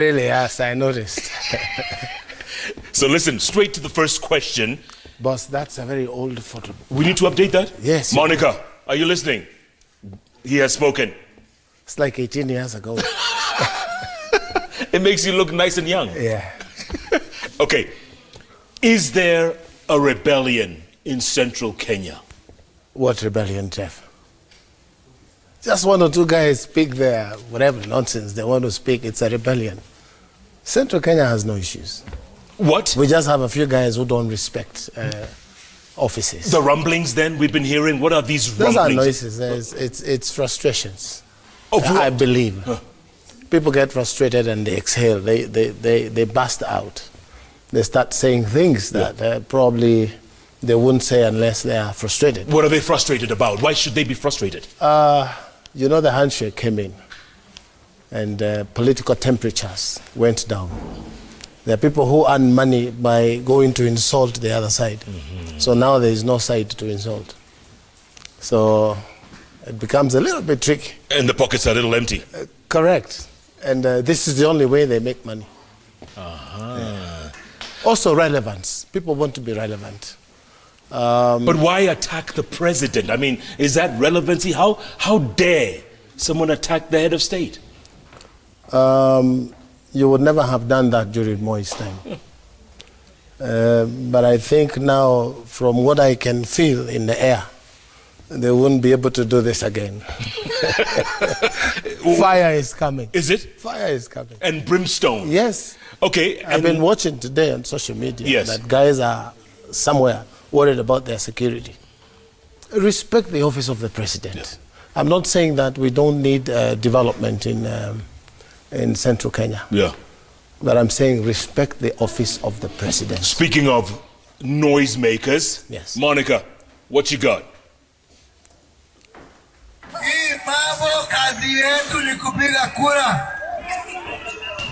Really, yes, I noticed. So listen, straight to the first question. Boss, that's a very old photo. We need to update that? Yes. Monica, are you listening? He has spoken. It's like 18 years ago. It makes you look nice and young. Yeah. Okay. Is there a rebellion in central Kenya? What rebellion, Jeff? Just one or two guys speak their whatever nonsense they want to speak. It's a rebellion. Central Kenya has no issues. What? We just have a few guys who don't respect offices. The rumblings then we've been hearing, what are these Those rumblings? are noises. It's frustrations. Of what? I believe. People get frustrated and they exhale. They burst out. They start saying things that probably they wouldn't say unless they are frustrated. What are they frustrated about? Why should they be frustrated? You know, the handshake came in and political temperatures went down. There are people who earn money by going to insult the other side. Mm-hmm. So now there is no side to insult. So it becomes a little bit tricky. And the pockets are a little empty. Correct. And this is the only way they make money. Yeah. Also relevance. People want to be relevant. But why attack the president? I mean, is that relevancy? How dare someone attack the head of state? You would never have done that during Moi's time. But I think now, from what I can feel in the air, they won't be able to do this again. Fire is coming. Is it? Fire is coming. And brimstone? Yes. Okay. I've been watching today on social media that guys are somewhere worried about their security. Respect the office of the president. Yeah. I'm not saying that we don't need development in central Kenya. Yeah. But I'm saying respect the office of the president. Speaking of noisemakers, yes. Monica, what you got? Hii mambo kazi yetu ni kupiga kura.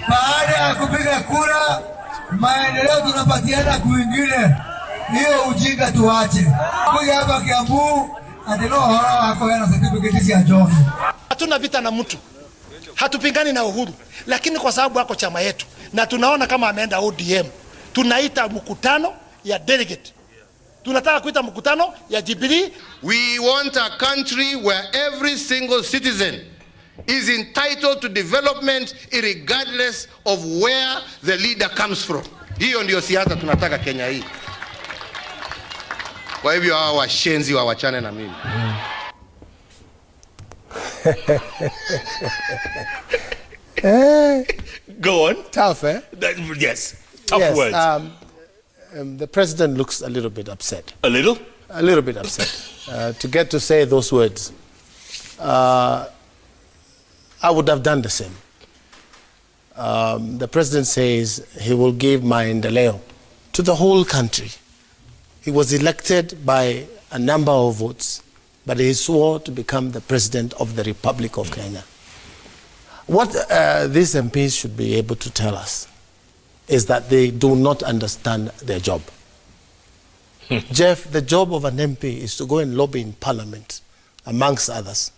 Baada ya kupiga kura, maendeleo tunapatiana kwingine. Hiyo ujinga tuache. Kuja hapa Kiambu, atino hora wako yana certificate ya John. Hatuna vita na mtu. Hatupingani na Uhuru, lakini kwa sababu wako chama yetu na tunaona kama ameenda ODM, tunaita mkutano ya delegate. Tunataka kuita mkutano ya Jubilee. We want a country where every single citizen is entitled to development regardless of where the leader comes from. Hiyo ndio siasa tunataka Kenya hii. Kwa hivyo hawa washenzi wawachane na mimi. Go on. Tough, eh? Yes. Tough words. The president looks a little bit upset. A little? A little bit upset. To get to say those words, I would have done the same. The president says he will give maendeleo to the whole country. He was elected by a number of votes, but he swore to become the president of the Republic of Kenya. What these MPs should be able to tell us is that they do not understand their job. Jeff, the job of an MP is to go and lobby in Parliament, amongst others,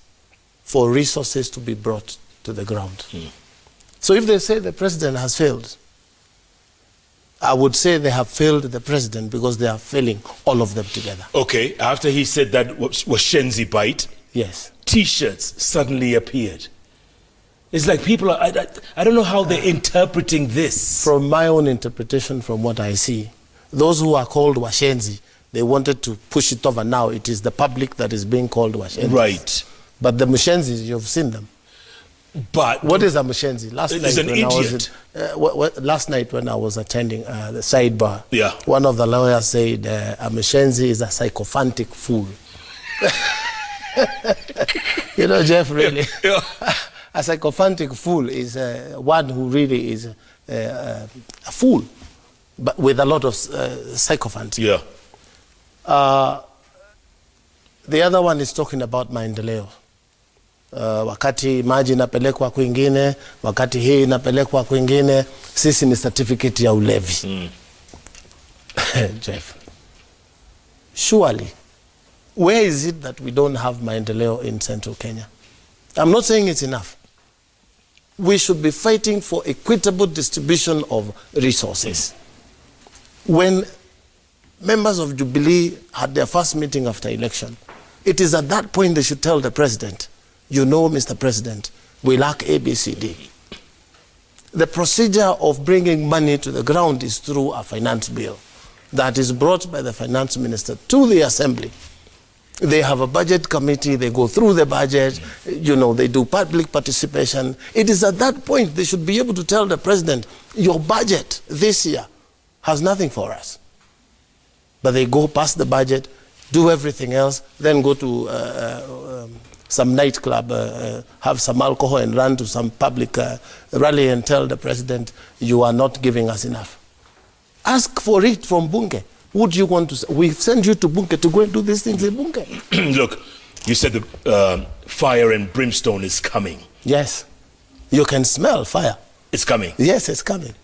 for resources to be brought to the ground. So if they say the president has failed, I would say they have failed the president because they are failing all of them together. Okay, after he said that Washenzi bite, yes, T-shirts suddenly appeared. It's like people are, I don't know how they're interpreting this. From my own interpretation, from what I see, those who are called Washenzi, they wanted to push it over. Now it is the public that is being called Washenzi. Right. But the Mushenzis, you've seen them. But what is a Mushenzi? Last night when I was attending the sidebar, yeah, one of the lawyers said a Mushenzi is a sycophantic fool. You know, Jeff, really. Yeah. A sycophantic fool is one who really is a fool, but with a lot of sycophants. Yeah. The other one is talking about maendeleo. Wakati maji inapelekwa kwingine, wakati hii inapelekwa kwingine, sisi ni certificate ya ulevi. Jeff, surely, where is it that we don't have maendeleo in central Kenya? I'm not saying it's enough. we should be fighting for equitable distribution of resources. When members of Jubilee had their first meeting after election, it is at that point they should tell the president, you know, Mr. President, we lack ABCD. The procedure of bringing money to the ground is through a finance bill that is brought by the finance minister to the assembly. They have a budget committee, they go through the budget, you know, they do public participation. It is at that point they should be able to tell the president, your budget this year has nothing for us. But they go past the budget, do everything else, then go to some nightclub, have some alcohol and run to some public rally and tell the president, you are not giving us enough. Ask for it from Bunge. Would you want to? We send you to Bunge to go and do these things in Bunge. Look, you said the fire and brimstone is coming. Yes. You can smell fire. It's coming. Yes, it's coming.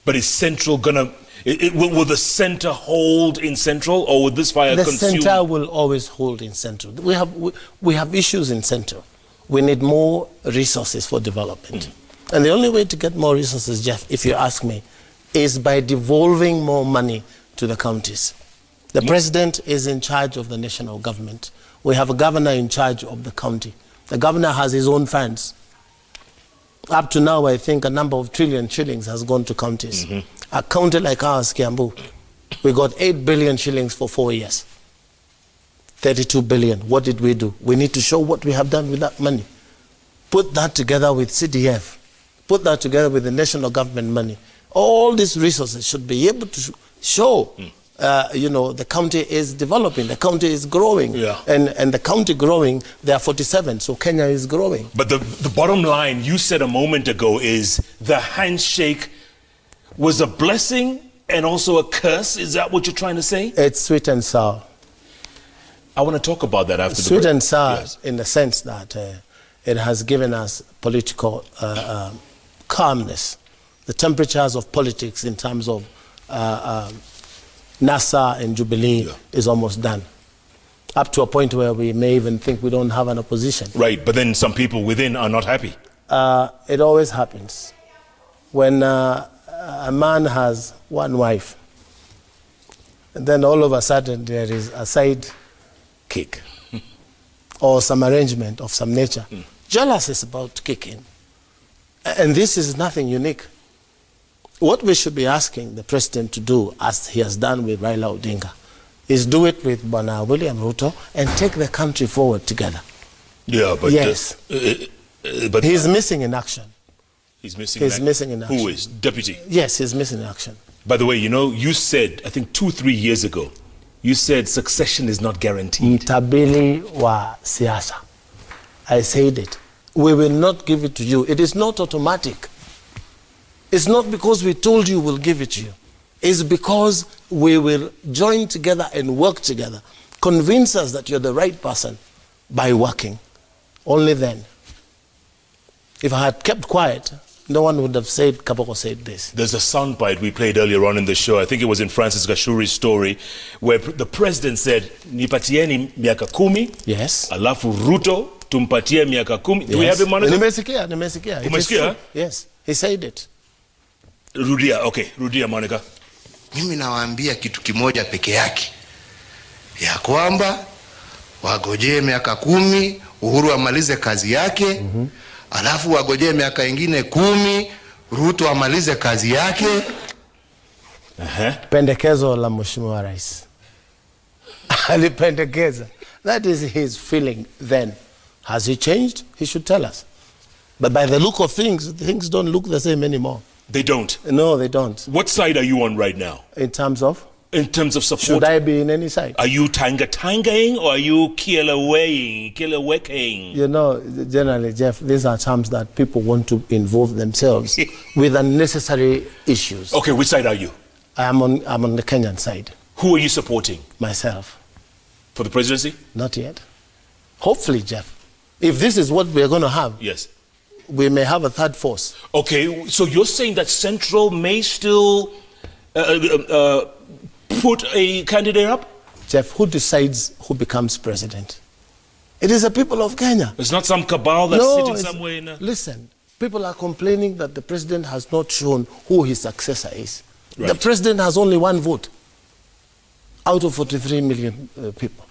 But is Central gonna, will the center hold in Central, or will this fire the consume? The center will always hold in Central. We have issues in Central. We need more resources for development. And the only way to get more resources, Jeff, if you ask me, is by devolving more money to the counties. The president is in charge of the national government. We have a governor in charge of the county. The governor has his own funds. Up to now, I think a number of trillion shillings has gone to counties. A county like ours, Kiambu, we got 8 billion shillings for 4 years. 32 billion. What did we do? We need to show what we have done with that money. Put that together with CDF. Put that together with the national government money. All these resources should be able to show, you know, the county is developing, the county is growing. Yeah. And the county growing, there are 47, so Kenya is growing. But the bottom line, you said a moment ago, is the handshake was a blessing and also a curse. Is that what you're trying to say? It's sweet and sour. I want to talk about that after the break. Sweet and sour, yes. In the sense that it has given us political calmness. The temperatures of politics in terms of NASA and Jubilee is almost done. Up to a point where we may even think we don't have an opposition. Right, but then some people within are not happy. It always happens. When a man has one wife, and then all of a sudden there is a side kick or some arrangement of some nature. Jealousy is about to kick in. And this is nothing unique. What we should be asking the president to do, as he has done with Raila Odinga, is do it with Bwana William Ruto and take the country forward together. Yeah, but yes, but he's missing in action. He's missing. He's missing in action. Who is deputy? Yes, he's missing in action. By the way, you know, you said, I think 2-3 years ago, you said succession is not guaranteed. Mtabili wa siasa. I said it. We will not give it to you. It is not automatic. It's not because we told you we'll give it to you. It's because we will join together and work together. Convince us that you're the right person by working. Only then. If I had kept quiet, no one would have said Kaboko said this. There's a soundbite we played earlier on in the show. I think it was in Francis Gashuri's story, where the president said, nipatieni miaka 10. Yes. Alafu Ruto tumpatie miaka 10. Do we have him, Monica? Nimesikia. Umesikia? Yes, he said it. Rudia, Monica. Mimi nawaambia kitu kimoja peke yake, ya kwamba wagojee miaka 10 Uhuru amalize kazi yake, alafu wagojee miaka ingine 10 Ruto amalize kazi yake. Pendekezo la Mheshimiwa Rais. Alipendekeza. That is his feeling then. Has he changed? He should tell us. But by the look of things don't look the same anymore. They don't? No, they don't. What side are you on right now? In terms of? In terms of support. Should I be in any side? Are you tangaing or are you kilawaying? You know, generally, Jeff, these are terms that people want to involve themselves with unnecessary issues. Okay, which side are you? I'm on the Kenyan side. Who are you supporting? Myself. For the presidency? Not yet. Hopefully, Jeff. If this is what we're going to have. Yes. We may have a third force. Okay, so you're saying that Central may still put a candidate up? Jeff, who decides who becomes president? It is the people of Kenya. It's not some cabal that's sitting somewhere in a... Listen, People are complaining that the president has not shown who his successor is. Right. The president has only one vote out of 43 million people.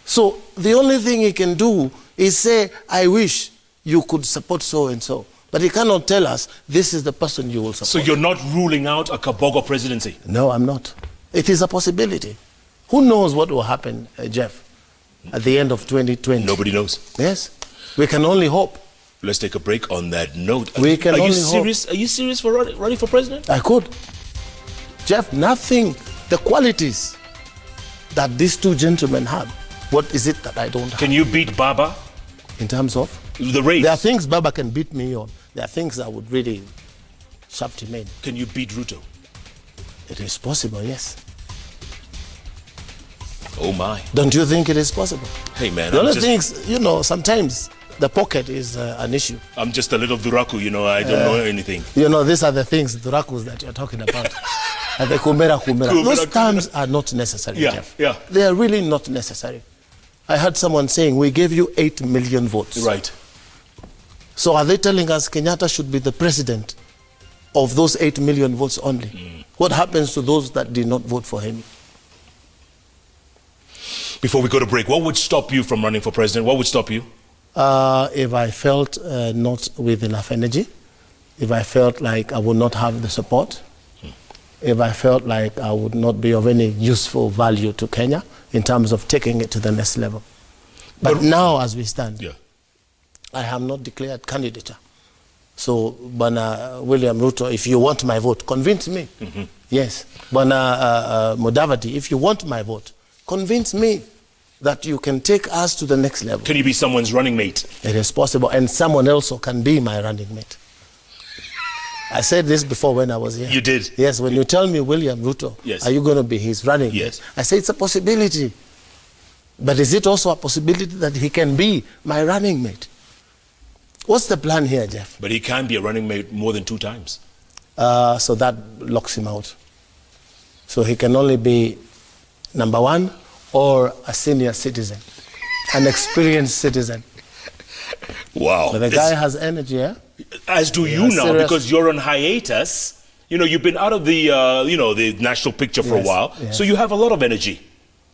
So the only thing he can do is say, I wish you could support so and so. But he cannot tell us, this is the person you will support. So you're not ruling out a Kabogo presidency? No, I'm not. It is a possibility. Who knows what will happen, Jeff, at the end of 2020? Nobody knows. Yes. We can only hope. Let's take a break on that note. We can Are you only serious? Are you serious for running for president? I could. Jeff, nothing, the qualities that these two gentlemen have, what is it that I don't have? Can you beat Baba? In terms of? The race? There are things Baba can beat me on. There are things I would really shaft him in. Can you beat Ruto? It is possible, yes. Oh my. Don't you think it is possible? Hey man, The only things, sometimes the pocket is an issue. I'm just a little duraku, I don't know anything. These are the things, the rakus that you're talking about. And the kumera. Those terms are not necessary, Yeah, Jeff. yeah. They are really not necessary. I heard someone saying, we gave you 8 million votes. Right. So are they telling us Kenyatta should be the president of those 8 million votes only? What happens to those that did not vote for him? Before we go to break, what would stop you from running for president? What would stop you? If I felt not with enough energy, if I felt like I would not have the support, if I felt like I would not be of any useful value to Kenya in terms of taking it to the next level. But now, as we stand, Yeah. I have not declared candidature. So, Bwana William Ruto, if you want my vote, convince me. Yes. Bwana Mudavadi, if you want my vote, convince me that you can take us to the next level. Can you be someone's running mate? It is possible, and someone else can be my running mate. I said this before when I was here. You did? Yes, when you tell me William Ruto, Yes. are you going to be his running Yes. mate? I say it's a possibility. But is it also a possibility that he can be my running mate? What's the plan here, Jeff? But he can be a running mate more than 2 times. So that locks him out. So he can only be number 1 or a senior citizen, an experienced citizen. Wow. But the guy has energy, eh? As do you now, serious. because you're on hiatus. You've been out of the, the national picture for a Yes, while. yes. So you have a lot of energy.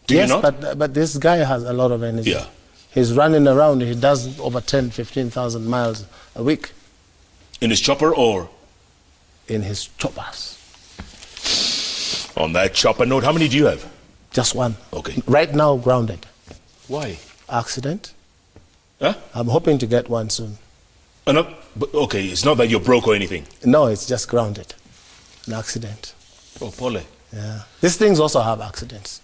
Do Yes, you not? but this guy has a lot of energy. Yeah. He's running around. He does over 10, 15,000 miles a week In his chopper or in his choppers. on that chopper note, how many do you have? Just one. Okay. Right now, grounded. Why? Accident. Huh? I'm hoping to get one soon. But okay, it's not that you're broke or anything. No, it's just grounded. An accident. Oh, Pole. Yeah. These things also have accidents.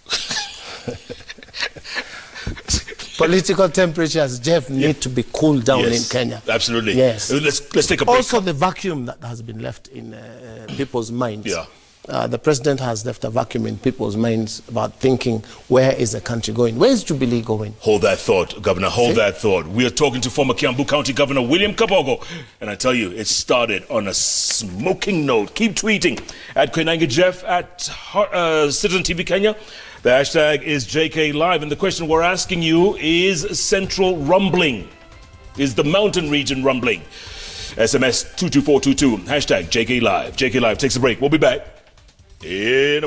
Political temperatures, Jeff, need to be cooled down Yes, in Kenya. Absolutely. Yes. Let's take a break. Also, the vacuum that has been left in people's minds. Yeah. The president has left a vacuum in people's minds about thinking, where is the country going? Where is Jubilee going? Hold that thought, Governor. Hold that thought. We are talking to former Kiambu County Governor William Kabogo. And I tell you, it started on a smoking note. Keep tweeting at Koinange Jeff, at Citizen TV Kenya. The hashtag is JK Live. And the question we're asking you is Central rumbling? Is the mountain region rumbling? SMS 22422. Hashtag JK Live. JK Live takes a break. We'll be back in a